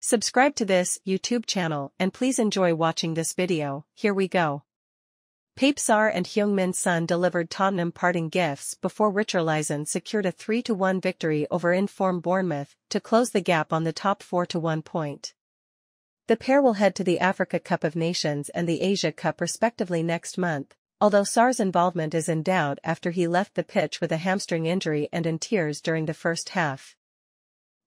Subscribe to this YouTube channel and please enjoy watching this video. Here we go. Pape Sarr and Heung-Min Son delivered Tottenham parting gifts before Richarlison secured a 3-1 victory over in-form Bournemouth to close the gap on the top 4 to 1 point. The pair will head to the Africa Cup of Nations and the Asia Cup respectively next month, although Sarr's involvement is in doubt after he left the pitch with a hamstring injury and in tears during the first half.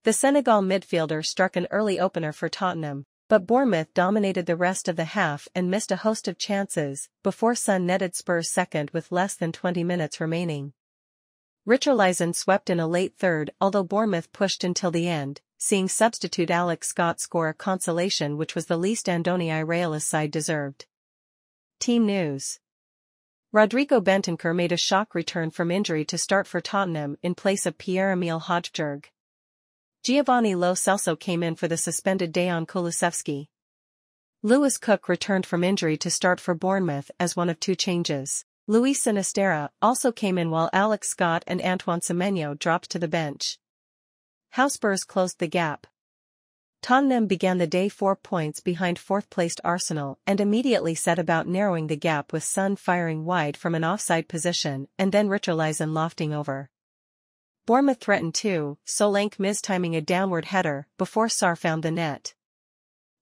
The Senegal midfielder struck an early opener for Tottenham, but Bournemouth dominated the rest of the half and missed a host of chances before Son netted Spurs second with less than 20 minutes remaining. Richarlison swept in a late third, although Bournemouth pushed until the end, seeing substitute Alex Scott score a consolation which was the least Andoni Iraola's side deserved. Team news. Rodrigo Bentancur made a shock return from injury to start for Tottenham in place of Pierre-Emile Højbjerg. Giovanni Lo Celso came in for the suspended Dejan Kulusevski. Lewis Cook returned from injury to start for Bournemouth as one of two changes. Luis Sinisterra also came in while Alex Scott and Antoine Semenyo dropped to the bench. How Spurs closed the gap. Tottenham began the day 4 points behind fourth-placed Arsenal and immediately set about narrowing the gap with Son firing wide from an offside position and then Richarlison lofting over. Bournemouth threatened too, Solanke mistiming a downward header before Sarr found the net.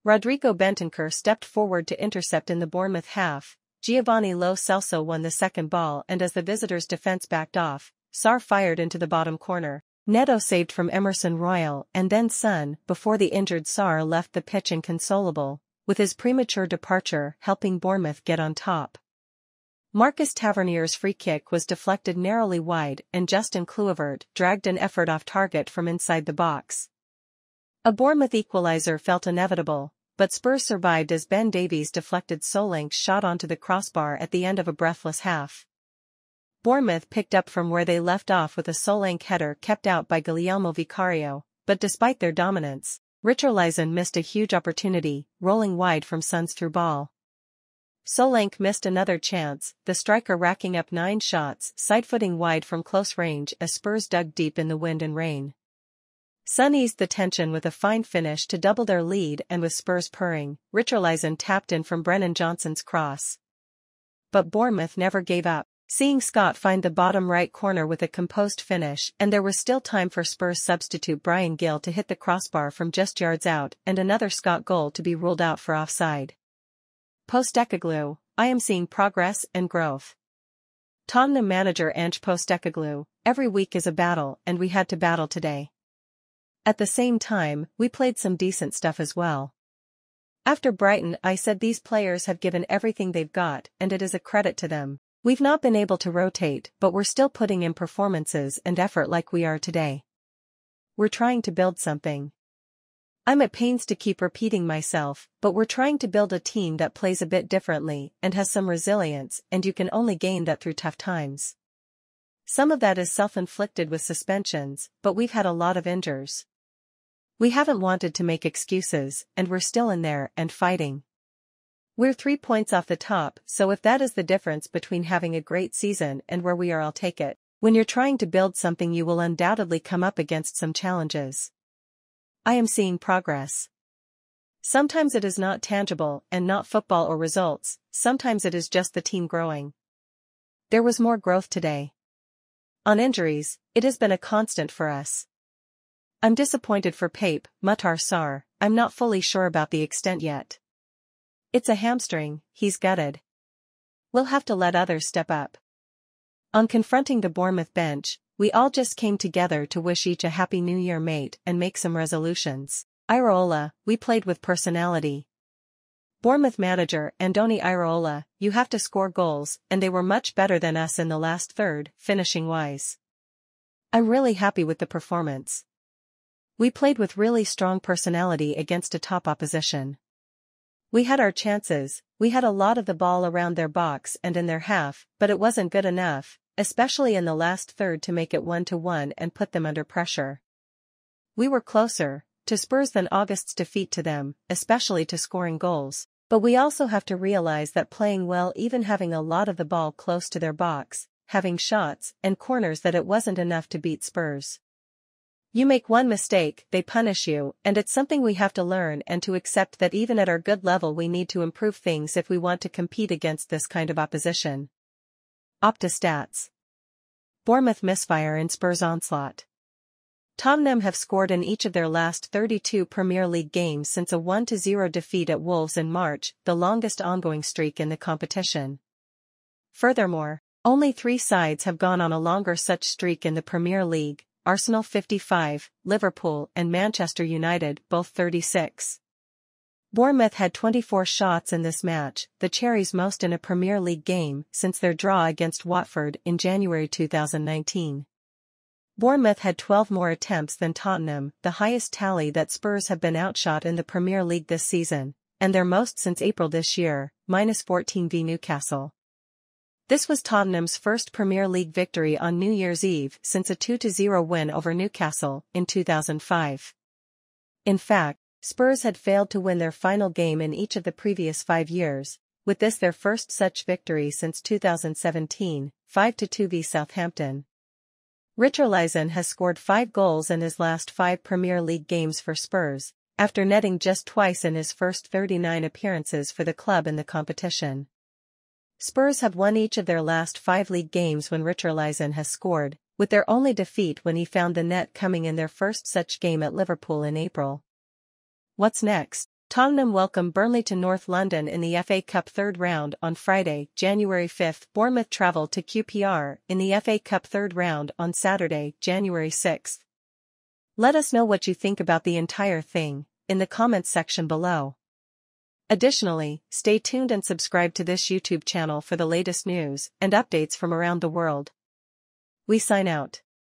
Rodrigo Bentancur stepped forward to intercept in the Bournemouth half, Giovanni Lo Celso won the second ball and as the visitors' defence backed off, Sarr fired into the bottom corner. Neto saved from Emerson Royal and then Son before the injured Sarr left the pitch inconsolable, with his premature departure helping Bournemouth get on top. Marcus Tavernier's free kick was deflected narrowly wide and Justin Kluivert dragged an effort off target from inside the box. A Bournemouth equaliser felt inevitable, but Spurs survived as Ben Davies deflected Solanke's shot onto the crossbar at the end of a breathless half. Bournemouth picked up from where they left off with a Solanke header kept out by Guillermo Vicario, but despite their dominance, Richarlison missed a huge opportunity, rolling wide from Son's through ball. Solanke missed another chance, the striker racking up 9 shots, side-footing wide from close range as Spurs dug deep in the wind and rain. Son eased the tension with a fine finish to double their lead and with Spurs purring, Richarlison tapped in from Brennan Johnson's cross. But Bournemouth never gave up, seeing Scott find the bottom right corner with a composed finish and there was still time for Spurs substitute Bryan Gil to hit the crossbar from just yards out and another Scott goal to be ruled out for offside. Postecoglou, I am seeing progress and growth. Tottenham manager Ange Postecoglou, every week is a battle and we had to battle today. At the same time, we played some decent stuff as well. After Brighton I said these players have given everything they've got and it is a credit to them. We've not been able to rotate but we're still putting in performances and effort like we are today. We're trying to build something. I'm at pains to keep repeating myself, but we're trying to build a team that plays a bit differently and has some resilience and you can only gain that through tough times. Some of that is self-inflicted with suspensions, but we've had a lot of injuries. We haven't wanted to make excuses and we're still in there and fighting. We're 3 points off the top, so if that is the difference between having a great season and where we are, I'll take it. When you're trying to build something you will undoubtedly come up against some challenges. I am seeing progress. Sometimes it is not tangible and not football or results, sometimes it is just the team growing. There was more growth today. On injuries, it has been a constant for us. I'm disappointed for Pape Sarr, I'm not fully sure about the extent yet. It's a hamstring, he's gutted. We'll have to let others step up. On confronting the Bournemouth bench, we all just came together to wish each a happy new year mate and make some resolutions. Iraola, we played with personality. Bournemouth manager Andoni Iraola, you have to score goals and they were much better than us in the last third, finishing wise. I'm really happy with the performance. We played with really strong personality against a top opposition. We had our chances, we had a lot of the ball around their box and in their half, but it wasn't good enough, especially in the last third to make it 1-1 and put them under pressure. We were closer to Spurs than August's defeat to them, especially to scoring goals, but we also have to realize that playing well, even having a lot of the ball close to their box, having shots and corners, that it wasn't enough to beat Spurs. You make one mistake, they punish you, and it's something we have to learn and to accept that even at our good level we need to improve things if we want to compete against this kind of opposition. Opta stats. Bournemouth misfire in Spurs onslaught. Tottenham have scored in each of their last 32 Premier League games since a 1-0 defeat at Wolves in March, the longest ongoing streak in the competition. Furthermore, only 3 sides have gone on a longer such streak in the Premier League: Arsenal 55, Liverpool and Manchester United both 36. Bournemouth had 24 shots in this match, the Cherries' most in a Premier League game since their draw against Watford in January 2019. Bournemouth had 12 more attempts than Tottenham, the highest tally that Spurs have been outshot in the Premier League this season, and their most since April this year, -14 v Newcastle. This was Tottenham's first Premier League victory on New Year's Eve since a 2-0 win over Newcastle in 2005. In fact, Spurs had failed to win their final game in each of the previous 5 years, with this their first such victory since 2017, 5-2 v Southampton. Richarlison has scored 5 goals in his last 5 Premier League games for Spurs, after netting just twice in his first 39 appearances for the club in the competition. Spurs have won each of their last 5 league games when Richarlison has scored, with their only defeat when he found the net coming in their first such game at Liverpool in April. What's next? Tottenham welcome Burnley to North London in the FA Cup third round on Friday, January 5. Bournemouth travel to QPR in the FA Cup third round on Saturday, January 6. Let us know what you think about the entire thing in the comments section below. Additionally, stay tuned and subscribe to this YouTube channel for the latest news and updates from around the world. We sign out.